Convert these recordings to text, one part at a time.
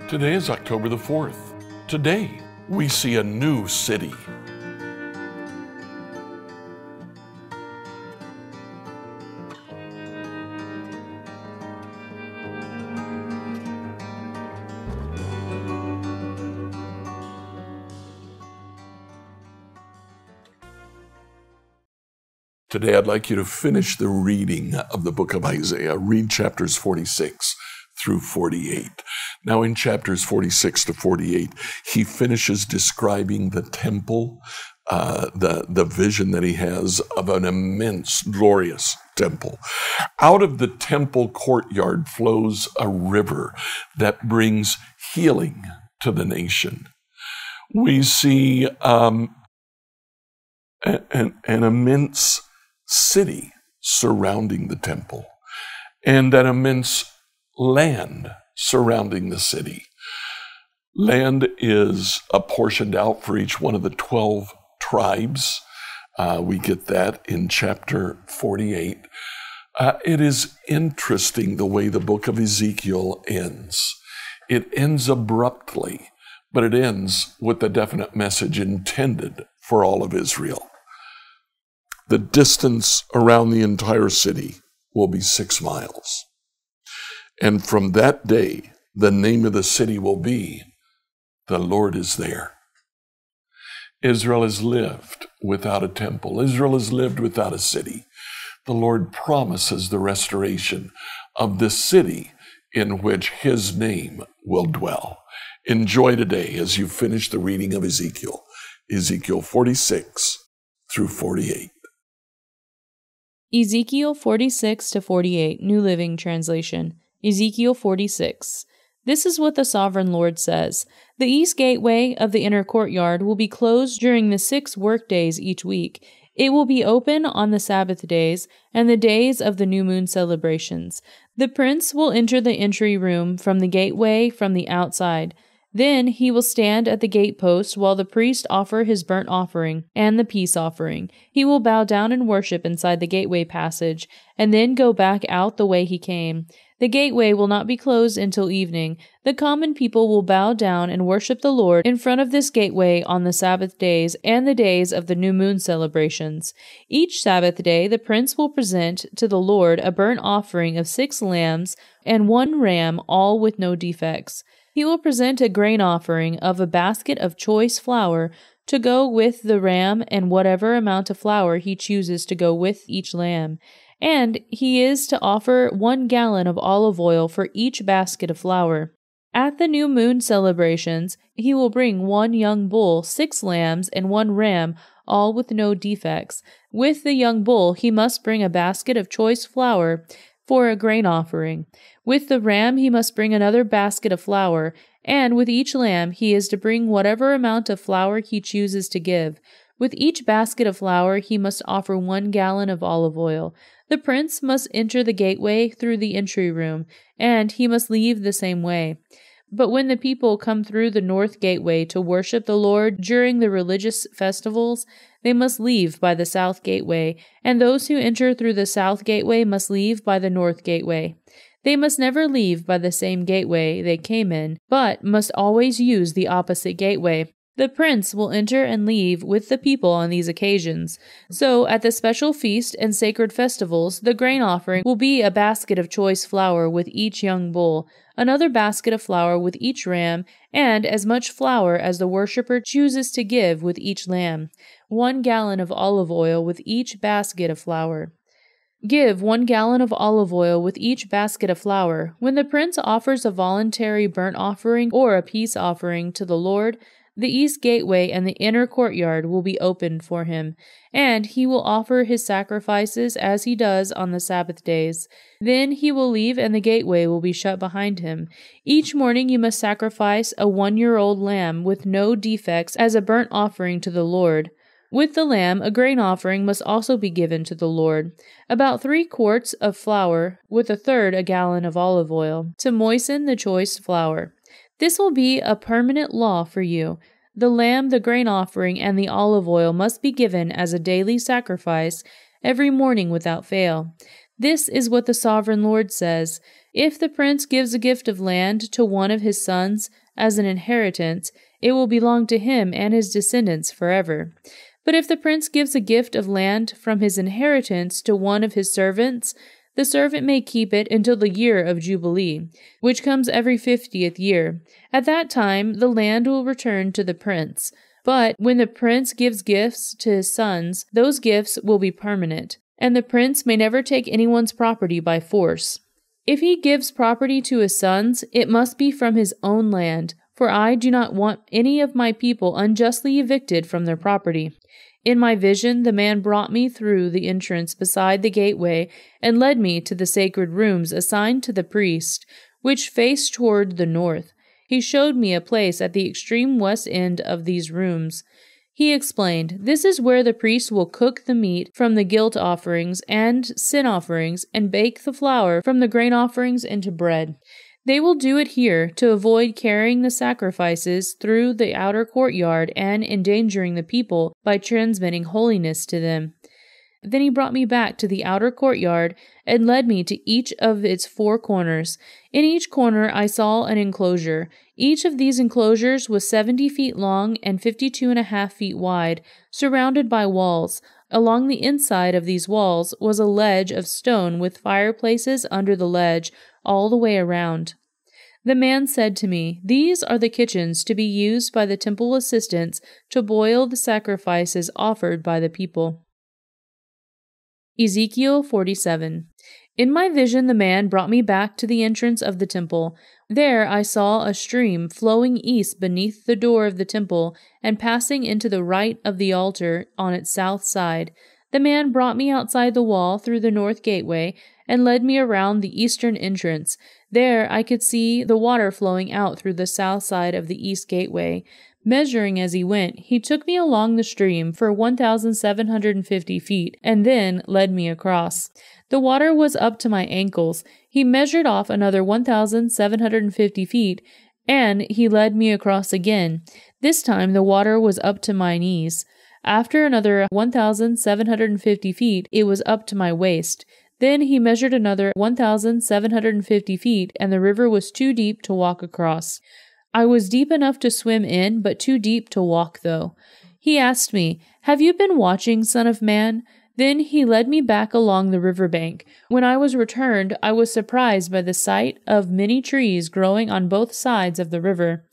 Today is October the 4th. Today, we see a new city. Today, I'd like you to finish the reading of the book of Isaiah. Read chapters 46 through 48. Now, in chapters 46 to 48, he finishes describing the temple, the vision that he has of an immense, glorious temple. Out of the temple courtyard flows a river that brings healing to the nation. We see an immense city surrounding the temple, and an immense land surrounding the city. Land is apportioned out for each one of the 12 tribes. We get that in chapter 48. It is interesting the way the book of Ezekiel ends. It ends abruptly, but it ends with the definite message intended for all of Israel. The distance around the entire city will be 6 miles. And from that day, the name of the city will be, "The Lord is there." Israel has lived without a temple. Israel has lived without a city. The Lord promises the restoration of this city in which his name will dwell. Enjoy today as you finish the reading of Ezekiel, Ezekiel 46 through 48. Ezekiel 46 to 48, New Living Translation. Ezekiel 46. This is what the Sovereign Lord says. The east gateway of the inner courtyard will be closed during the 6 work days each week. It will be open on the Sabbath days and the days of the new moon celebrations. The prince will enter the entry room from the gateway from the outside. Then he will stand at the gatepost while the priest offer his burnt offering and the peace offering. He will bow down and worship inside the gateway passage, and then go back out the way he came. The gateway will not be closed until evening. The common people will bow down and worship the Lord in front of this gateway on the Sabbath days and the days of the new moon celebrations. Each Sabbath day, the prince will present to the Lord a burnt offering of 6 lambs and 1 ram, all with no defects. He will present a grain offering of a basket of choice flour to go with the ram and whatever amount of flour he chooses to go with each lamb. And he is to offer 1 gallon of olive oil for each basket of flour. At the new moon celebrations, he will bring 1 young bull, 6 lambs, and 1 ram, all with no defects. With the young bull, he must bring a basket of choice flour for a grain offering. With the ram, he must bring another basket of flour, and with each lamb, he is to bring whatever amount of flour he chooses to give. With each basket of flour, he must offer 1 gallon of olive oil. The prince must enter the gateway through the entry room, and he must leave the same way. But when the people come through the north gateway to worship the Lord during the religious festivals, they must leave by the south gateway, and those who enter through the south gateway must leave by the north gateway. They must never leave by the same gateway they came in, but must always use the opposite gateway. The prince will enter and leave with the people on these occasions. So, at the special feast and sacred festivals, the grain offering will be a basket of choice flour with each young bull, another basket of flour with each ram, and as much flour as the worshipper chooses to give with each lamb, 1 gallon of olive oil with each basket of flour. Give 1 gallon of olive oil with each basket of flour. When the prince offers a voluntary burnt offering or a peace offering to the Lord, the east gateway and the inner courtyard will be opened for him, and he will offer his sacrifices as he does on the Sabbath days. Then he will leave and the gateway will be shut behind him. Each morning you must sacrifice a 1-year-old lamb with no defects as a burnt offering to the Lord. With the lamb, a grain offering must also be given to the Lord, about 3 quarts of flour, with 1/3 a gallon of olive oil, to moisten the choice flour. This will be a permanent law for you. The lamb, the grain offering, and the olive oil must be given as a daily sacrifice, every morning without fail. This is what the sovereign Lord says. If the prince gives a gift of land to one of his sons as an inheritance, it will belong to him and his descendants forever. But if the prince gives a gift of land from his inheritance to one of his servants, the servant may keep it until the year of Jubilee, which comes every 50th year. At that time, the land will return to the prince. But when the prince gives gifts to his sons, those gifts will be permanent, and the prince may never take anyone's property by force. If he gives property to his sons, it must be from his own land, for I do not want any of my people unjustly evicted from their property. In my vision, the man brought me through the entrance beside the gateway and led me to the sacred rooms assigned to the priest, which faced toward the north. He showed me a place at the extreme west end of these rooms. He explained, "This is where the priest will cook the meat from the guilt offerings and sin offerings and bake the flour from the grain offerings into bread. They will do it here to avoid carrying the sacrifices through the outer courtyard and endangering the people by transmitting holiness to them." Then he brought me back to the outer courtyard and led me to each of its 4 corners. In each corner I saw an enclosure. Each of these enclosures was 70 feet long and 52.5 feet wide, surrounded by walls. Along the inside of these walls was a ledge of stone with fireplaces under the ledge all the way around. The man said to me, "These are the kitchens to be used by the temple assistants to boil the sacrifices offered by the people." Ezekiel 47. In my vision the man brought me back to the entrance of the temple. There I saw a stream flowing east beneath the door of the temple and passing into the right of the altar on its south side. The man brought me outside the wall through the north gateway and led me around the eastern entrance. There I could see the water flowing out through the south side of the east gateway. Measuring as he went, he took me along the stream for 1,750 feet and then led me across. The water was up to my ankles. He measured off another 1,750 feet and he led me across again. This time the water was up to my knees. After another 1,750 feet, it was up to my waist. Then he measured another 1,750 feet and the river was too deep to walk across. I was deep enough to swim in, but too deep to walk, though. He asked me, "Have you been watching, Son of Man?" Then he led me back along the river bank. When I was returned, I was surprised by the sight of many trees growing on both sides of the river.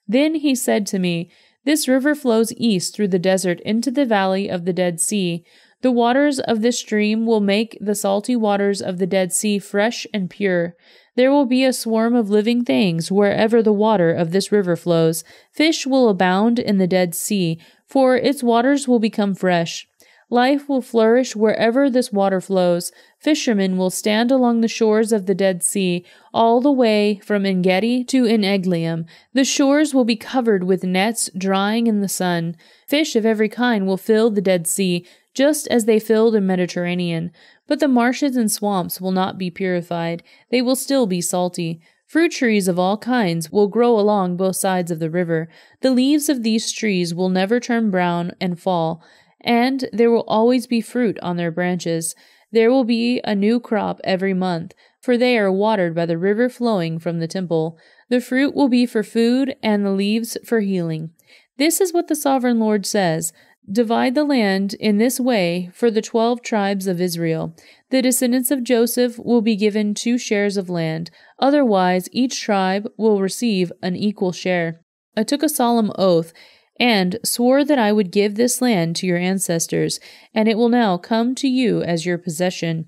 Then he said to me, "This river flows east through the desert into the valley of the Dead Sea. The waters of this stream will make the salty waters of the Dead Sea fresh and pure. There will be a swarm of living things wherever the water of this river flows. Fish will abound in the Dead Sea, for its waters will become fresh. Life will flourish wherever this water flows. Fishermen will stand along the shores of the Dead Sea, all the way from En-Gedi to En-Eglaim. The shores will be covered with nets drying in the sun. Fish of every kind will fill the Dead Sea, just as they filled the Mediterranean. But the marshes and swamps will not be purified. They will still be salty. Fruit trees of all kinds will grow along both sides of the river. The leaves of these trees will never turn brown and fall, and there will always be fruit on their branches. There will be a new crop every month, for they are watered by the river flowing from the temple. The fruit will be for food, and the leaves for healing. This is what the sovereign Lord says. Divide the land in this way for the 12 tribes of Israel. The descendants of Joseph will be given 2 shares of land. Otherwise, each tribe will receive an equal share. I took a solemn oath and swore that I would give this land to your ancestors, and it will now come to you as your possession.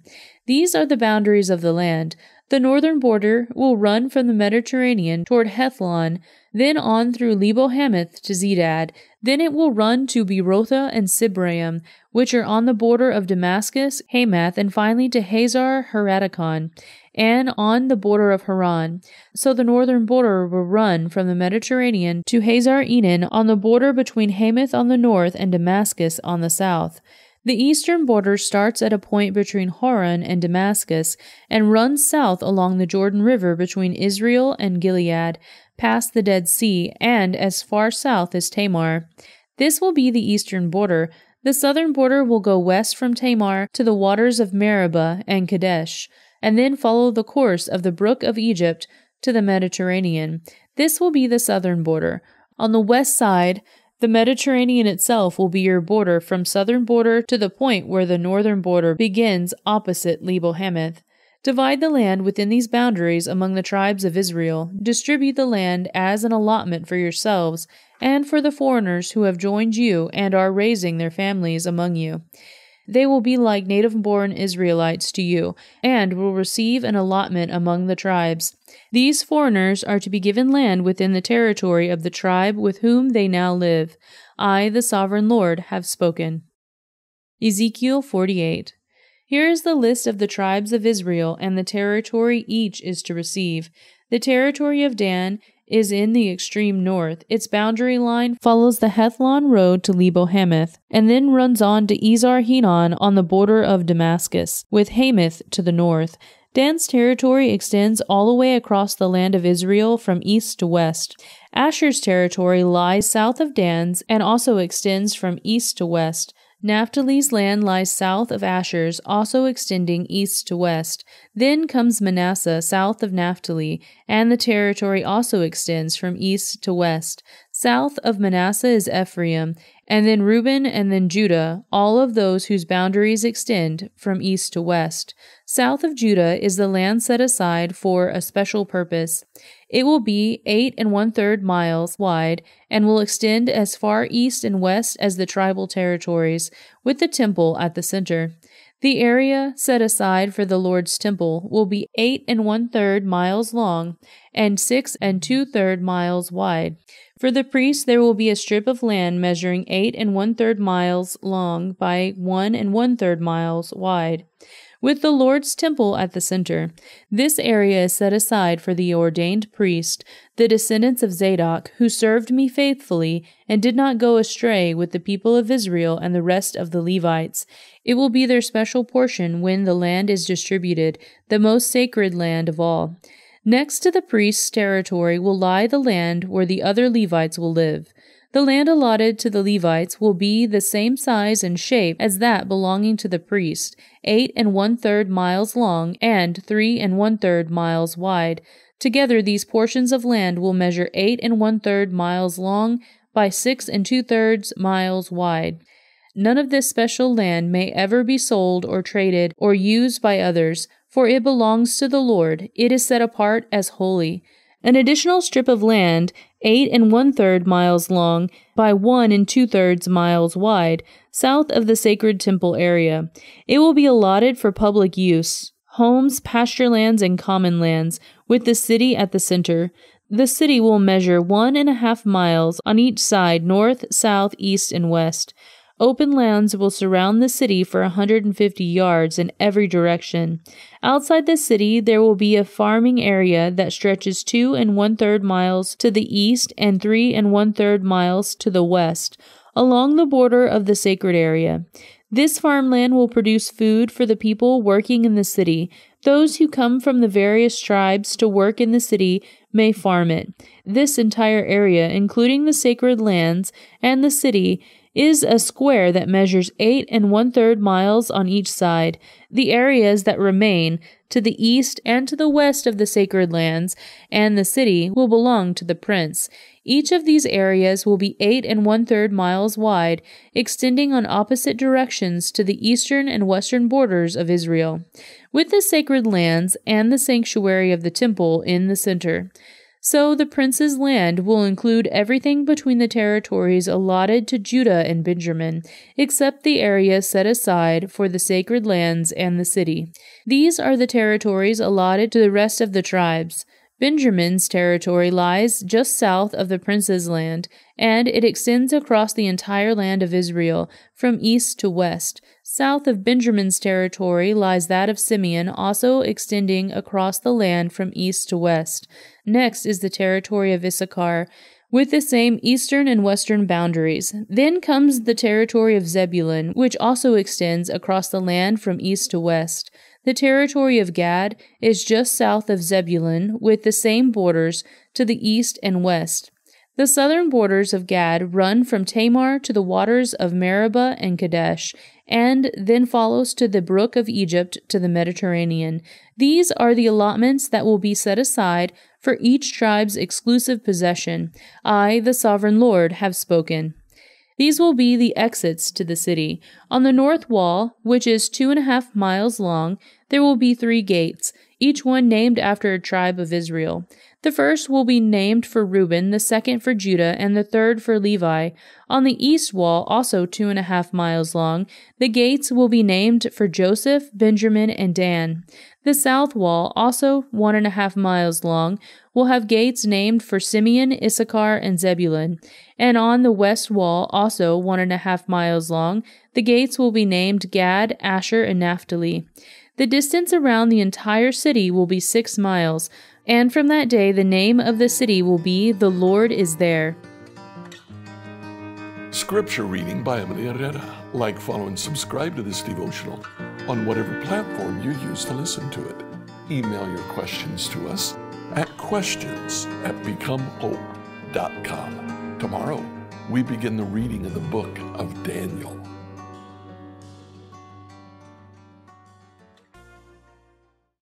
These are the boundaries of the land. The northern border will run from the Mediterranean toward Hethlon, then on through Lebo-Hamath to Zedad. Then it will run to Berotha and Sibraim, which are on the border of Damascus, Hamath, and finally to Hazar Haratakon, and on the border of Haran. So the northern border will run from the Mediterranean to Hazar Enan on the border between Hamath on the north and Damascus on the south. The eastern border starts at a point between Haran and Damascus and runs south along the Jordan River between Israel and Gilead, past the Dead Sea, and as far south as Tamar. This will be the eastern border. The southern border will go west from Tamar to the waters of Meribah and Kadesh, and then follow the course of the brook of Egypt to the Mediterranean. This will be the southern border. On the west side, the Mediterranean itself will be your border from southern border to the point where the northern border begins opposite Lebo-Hamath. Divide the land within these boundaries among the tribes of Israel. Distribute the land as an allotment for yourselves and for the foreigners who have joined you and are raising their families among you. They will be like native-born Israelites to you, and will receive an allotment among the tribes. These foreigners are to be given land within the territory of the tribe with whom they now live. I, the sovereign Lord, have spoken. Ezekiel 48. Here is the list of the tribes of Israel and the territory each is to receive. The territory of Dan is in the extreme north. Its boundary line follows the Hethlon road to Lebo-Hamath, and then runs on to Ezar-Henon on the border of Damascus, with Hamath to the north. Dan's territory extends all the way across the land of Israel from east to west. Asher's territory lies south of Dan's and also extends from east to west. Naphtali's land lies south of Asher's, also extending east to west. Then comes Manasseh south of Naphtali, and the territory also extends from east to west. South of Manasseh is Ephraim, and then Reuben, and then Judah, all of those whose boundaries extend from east to west. South of Judah is the land set aside for a special purpose. It will be 8 1/3 miles wide and will extend as far east and west as the tribal territories, with the temple at the center. The area set aside for the Lord's temple will be 8 1/3 miles long and 6 2/3 miles wide. For the priests there will be a strip of land measuring 8 1/3 miles long by 1 1/3 miles wide, with the Lord's temple at the center. This area is set aside for the ordained priest, the descendants of Zadok, who served me faithfully and did not go astray with the people of Israel and the rest of the Levites. It will be their special portion when the land is distributed, the most sacred land of all. Next to the priest's territory will lie the land where the other Levites will live. The land allotted to the Levites will be the same size and shape as that belonging to the priest, 8 1/3 miles long and 3 1/3 miles wide. Together these portions of land will measure 8 1/3 miles long by 6 2/3 miles wide. None of this special land may ever be sold or traded or used by others, for it belongs to the Lord. It is set apart as holy. An additional strip of land, 8 1/3 miles long by 1 2/3 miles wide, south of the sacred temple area. It will be allotted for public use, homes, pasture lands, and common lands, with the city at the center. The city will measure 1.5 miles on each side, north, south, east, and west. Open lands will surround the city for 150 yards in every direction. Outside the city, there will be a farming area that stretches 2 1/3 miles to the east and 3 1/3 miles to the west, along the border of the sacred area. This farmland will produce food for the people working in the city. Those who come from the various tribes to work in the city may farm it. This entire area, including the sacred lands and the city, is a square that measures 8 1/3 miles on each side. The areas that remain to the east and to the west of the sacred lands and the city will belong to the prince. Each of these areas will be 8 1/3 miles wide, extending on opposite directions to the eastern and western borders of Israel, with the sacred lands and the sanctuary of the temple in the center. So the prince's land will include everything between the territories allotted to Judah and Benjamin, except the area set aside for the sacred lands and the city. These are the territories allotted to the rest of the tribes. Benjamin's territory lies just south of the prince's land, and it extends across the entire land of Israel, from east to west. South of Benjamin's territory lies that of Simeon, also extending across the land from east to west. Next is the territory of Issachar, with the same eastern and western boundaries. Then comes the territory of Zebulun, which also extends across the land from east to west. The territory of Gad is just south of Zebulun, with the same borders to the east and west. The southern borders of Gad run from Tamar to the waters of Meribah and Kadesh, and then follows to the brook of Egypt to the Mediterranean. These are the allotments that will be set aside for each tribe's exclusive possession. I, the sovereign Lord, have spoken. These will be the exits to the city. On the north wall, which is 2.5 miles long, there will be 3 gates, each one named after a tribe of Israel. The first will be named for Reuben, the second for Judah, and the third for Levi. On the east wall, also 2.5 miles long, the gates will be named for Joseph, Benjamin, and Dan. The south wall, also 1.5 miles long, will have gates named for Simeon, Issachar, and Zebulun. And on the west wall, also 1.5 miles long, the gates will be named Gad, Asher, and Naphtali. The distance around the entire city will be 6 miles, and from that day the name of the city will be The Lord is There. Scripture reading by Emily Herrera. Like, follow, and subscribe to this devotional on whatever platform you use to listen to it. Email your questions to us at questions@becomehope.com. Tomorrow, we begin the reading of the book of Daniel.